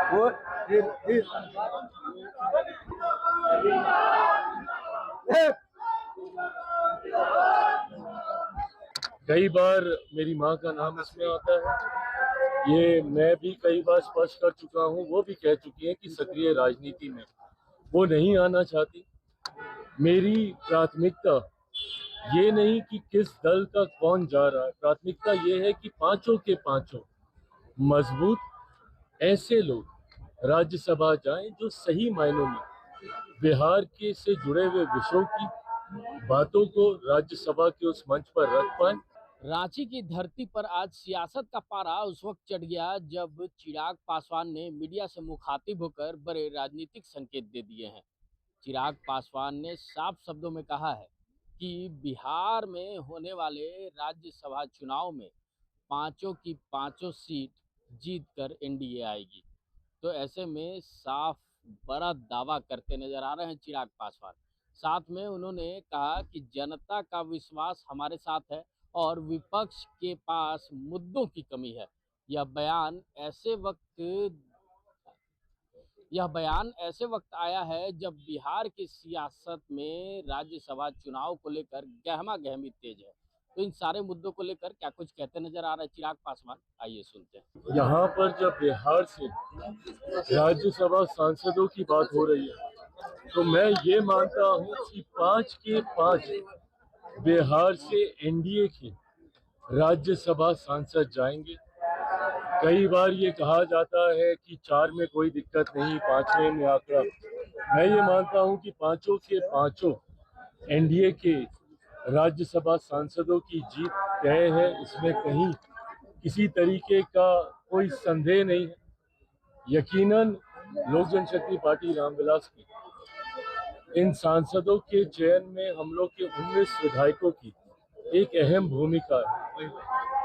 वो ये कई बार मेरी माँ का नाम इसमें आता है। ये मैं भी कई बार स्पष्ट कर चुका हूँ, वो भी कह चुकी है कि सक्रिय राजनीति में वो नहीं आना चाहती। मेरी प्राथमिकता ये नहीं कि किस दल का कौन जा रहा है, प्राथमिकता ये है कि पांचों के पांचों मजबूत ऐसे लोग राज्यसभा जाएं जो सही मायनों में बिहार के से जुड़े हुए विषयों की बातों को राज्यसभा के उस मंच पर रख पाए। रांची की धरती पर आज सियासत का पारा उस वक्त चढ़ गया जब चिराग पासवान ने मीडिया से मुखातिब होकर बड़े राजनीतिक संकेत दे दिए हैं। चिराग पासवान ने साफ शब्दों में कहा है कि बिहार में होने वाले राज्यसभा चुनाव में पांचों की पांचों सीट जीतकर एनडीए आएगी। तो ऐसे में साफ बड़ा दावा करते नजर आ रहे हैं चिराग पासवान। साथ में उन्होंने कहा कि जनता का विश्वास हमारे साथ है और विपक्ष के पास मुद्दों की कमी है। यह बयान ऐसे वक्त आया है जब बिहार की सियासत में राज्यसभा चुनाव को लेकर गहमा गहमी तेज है। तो इन सारे मुद्दों को लेकर क्या कुछ कहते नजर आ रहे हैं चिराग पासवान, आइए सुनते हैं। यहाँ पर जब बिहार से राज्यसभा सांसदों की बात हो रही है तो मैं ये मानता हूँ कि पांच के पांच बिहार से एनडीए के राज्यसभा सांसद जाएंगे। कई बार ये कहा जाता है कि चार में कोई दिक्कत नहीं, पांचवें में आंकड़ा। मैं ये मानता हूं कि पांचों के पांचों एनडीए के राज्यसभा सांसदों की जीत तय है। इसमें कहीं किसी तरीके का कोई संदेह नहीं है। यकीनन लोक जनशक्ति पार्टी रामविलास की इन सांसदों के चयन में हम लोग के 19 विधायकों की एक अहम भूमिका है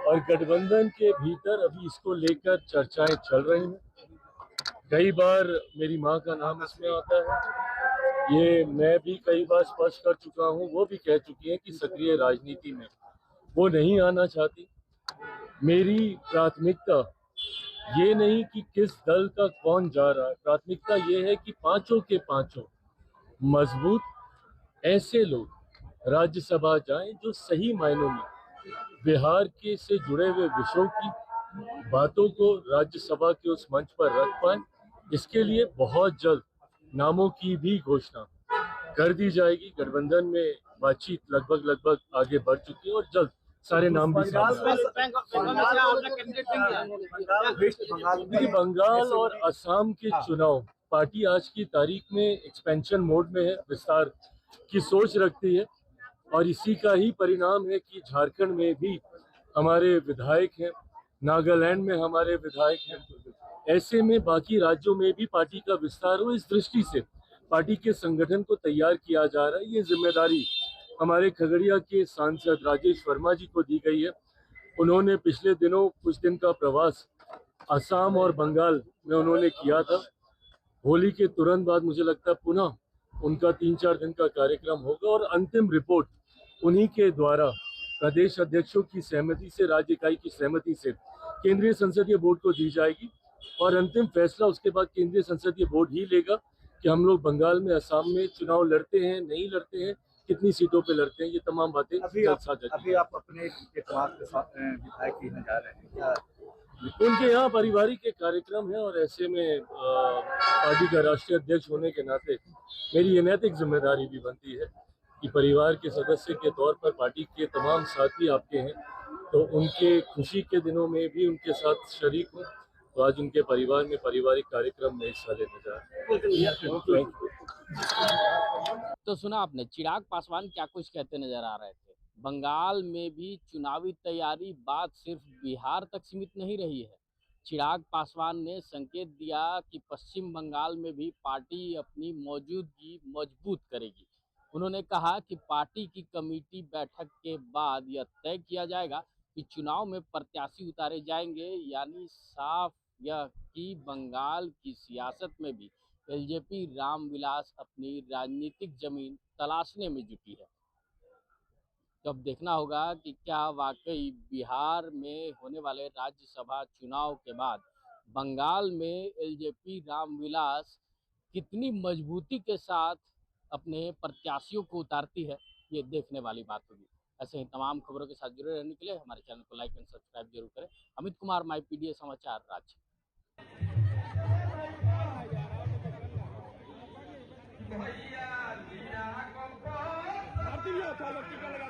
और गठबंधन के भीतर अभी इसको लेकर चर्चाएं चल रही हैं। कई बार मेरी माँ का नाम इसमें आता है। ये मैं भी कई बार स्पष्ट कर चुका हूँ, वो भी कह चुकी है कि सक्रिय राजनीति में वो नहीं आना चाहती। मेरी प्राथमिकता ये नहीं कि किस दल का कौन जा रहा है, प्राथमिकता ये है कि पांचों के पांचों मजबूत ऐसे लोग राज्यसभा जाएं जो सही मायनों में बिहार के से जुड़े हुए विषयों की बातों को राज्यसभा के उस मंच पर रख पाए। इसके लिए बहुत जल्द नामों की भी घोषणा कर दी जाएगी। गठबंधन में बातचीत लगभग आगे बढ़ चुकी है और जल्द सारे नाम भी सामने आएंगे। बंगाल और असम के चुनाव पार्टी आज की तारीख में एक्सपेंशन मोड में है, विस्तार की सोच रखती है और इसी का ही परिणाम है कि झारखंड में भी हमारे विधायक हैं, नागालैंड में हमारे विधायक हैं। ऐसे में बाकी राज्यों में भी पार्टी का विस्तार हो, इस दृष्टि से पार्टी के संगठन को तैयार किया जा रहा है। ये जिम्मेदारी हमारे खगड़िया के सांसद राजेश वर्मा जी को दी गई है। उन्होंने पिछले दिनों कुछ दिन का प्रवास असम और बंगाल में उन्होंने किया था। होली के तुरंत बाद मुझे लगता है पुनः उनका 3-4 दिन का कार्यक्रम होगा और अंतिम रिपोर्ट उन्हीं के द्वारा प्रदेश अध्यक्षों की सहमति से, राज्य इकाई की सहमति से केंद्रीय संसदीय बोर्ड को दी जाएगी और अंतिम फैसला उसके बाद केंद्रीय संसदीय बोर्ड ही लेगा कि हम लोग बंगाल में, असम में चुनाव लड़ते हैं, नहीं लड़ते हैं, कितनी सीटों पे लड़ते हैं। ये तमाम बातें अभी आप अपने एतमाद के साथ विधायक ही जा रहे हैं क्या? उनके यहाँ पारिवारिक एक कार्यक्रम है और ऐसे में पार्टी का राष्ट्रीय अध्यक्ष होने के नाते मेरी ये नैतिक जिम्मेदारी भी बनती है कि परिवार के सदस्य के तौर पर पार्टी के तमाम साथी आपके हैं तो उनके खुशी के दिनों में भी उनके साथ शरीक हूँ। तो आज उनके परिवार में पारिवारिक कार्यक्रम में हिस्सा लेने जा रहे हैं। तो सुना आपने चिराग पासवान क्या कुछ कहते नजर आ रहे थे। बंगाल में भी चुनावी तैयारी बात सिर्फ बिहार तक सीमित नहीं रही है। चिराग पासवान ने संकेत दिया कि पश्चिम बंगाल में भी पार्टी अपनी मौजूदगी मजबूत करेगी। उन्होंने कहा कि पार्टी की कमेटी बैठक के बाद यह तय किया जाएगा कि चुनाव में प्रत्याशी उतारे जाएंगे। यानी साफ यह कि बंगाल की सियासत में भी एलजेपी रामविलास अपनी राजनीतिक जमीन तलाशने में जुटी है। तो अब देखना होगा कि क्या वाकई बिहार में होने वाले राज्यसभा चुनाव के बाद बंगाल में एलजेपी रामविलास कितनी मजबूती के साथ अपने प्रत्याशियों को उतारती है, ये देखने वाली बात होगी। ऐसे ही तमाम खबरों के साथ जुड़े रहने के लिए हमारे चैनल को लाइक एंड सब्सक्राइब जरूर करें। अमित कुमार, माई पीडीए समाचार, रांची।